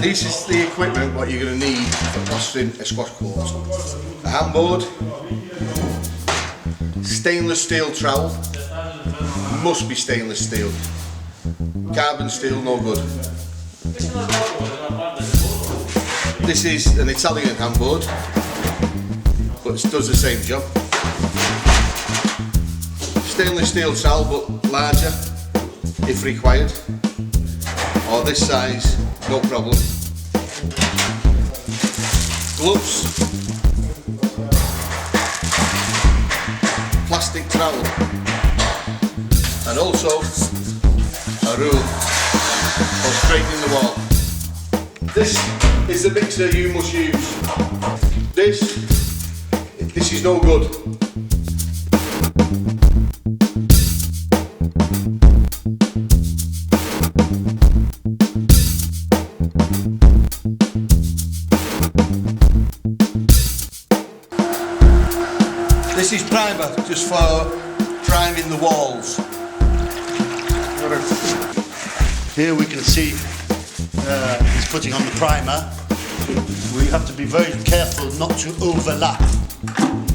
This is the equipment what you're going to need for plastering a squash court. A handboard, stainless steel trowel, must be stainless steel. Carbon steel, no good. This is an Italian handboard, but it does the same job. Stainless steel trowel, but larger if required, or this size, no problem. Gloves, plastic trowel, and also a rule for straightening the wall. This is the mixer you must use. This is no good. This is primer, just for priming the walls. Here we can see he's putting on the primer. We have to be very careful not to overlap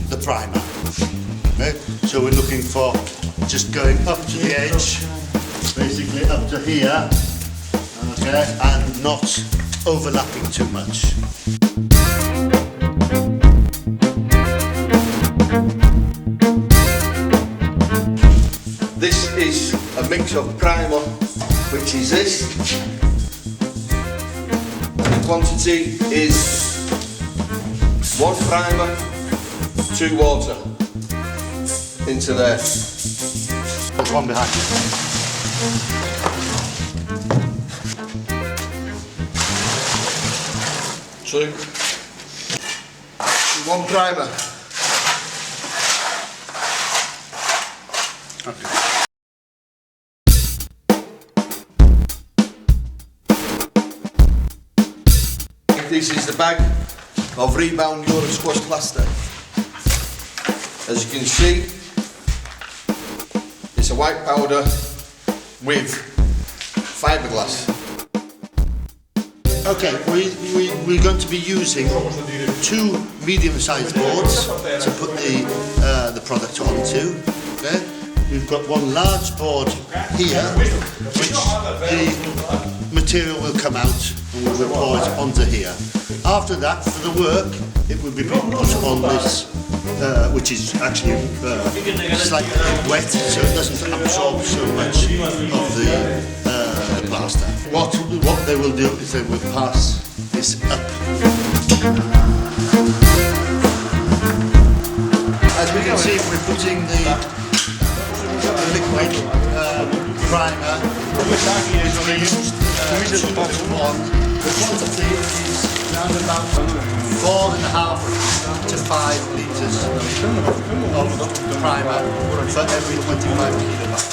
the primer. Okay? So we're looking for just going up to the edge, basically up to here, okay, and not overlapping too much. This is a mix of primer, which is this. The quantity is 1 primer, 2 water into there. There's one behind you. 2. 1 primer. Okay. This is the bag of Rebound Squash plaster. As you can see, it's a white powder with fiberglass. Okay, we're going to be using 2 medium-sized boards to put the product onto. Okay? We've got 1 large board here, which the material will come out and we'll pour it onto here. After that, for the work, it will be put on this, which is actually slightly wet, so it doesn't absorb so much of the plaster. What they will do is they will pass this up. As we can see, we're putting the liquid primer, which we used 2 to 1. The quantity is around about 4.5 to 5 litres of primer for every 25 kilowatt.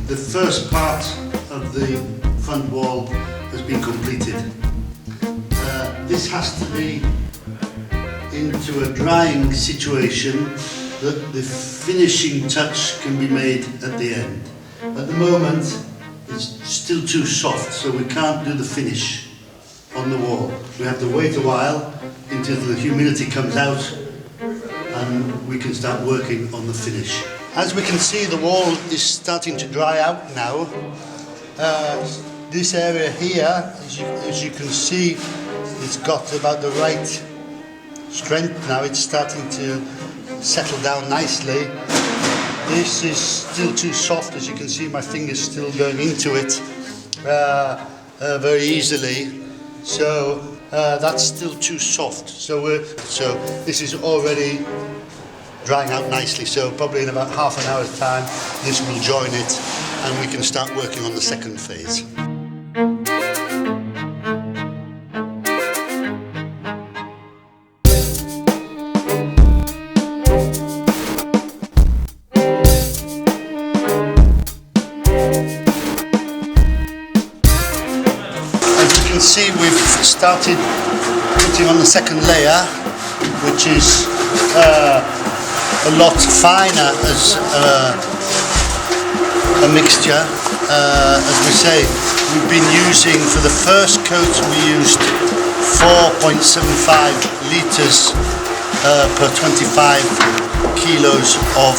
The first part of the front wall has been completed. This has to be into a drying situation that the finishing touch can be made at the end. At the moment it's still too soft, so we can't do the finish on the wall. We have to wait a while until the humidity comes out and we can start working on the finish. As we can see, the wall is starting to dry out now. This area here, as you can see, it's got about the right strength now. It's starting to settle down nicely. This is still too soft, as you can see my fingers still going into it very easily. So that's still too soft. So this is already drying out nicely. So probably in about half an hour's time, this will join it, and we can start working on the second phase. See, we've started putting on the second layer, which is a lot finer as a mixture. As we say, we've been using, for the first coat we used 4.75 litres per 25 kilos of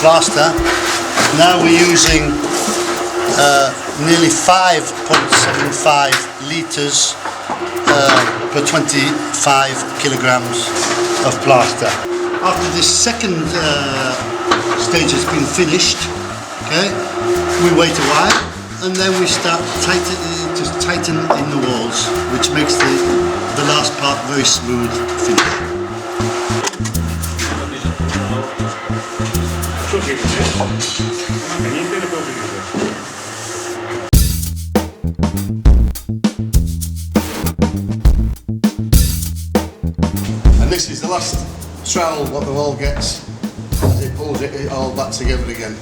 plaster. Now we're using nearly 5.75 litres per 25 kilograms of plaster. After this second stage has been finished, okay, we wait a while and then we start to tighten in the walls, which makes the last part very smooth finish. And this is the last trowel what the wall gets as it pulls it all back together again.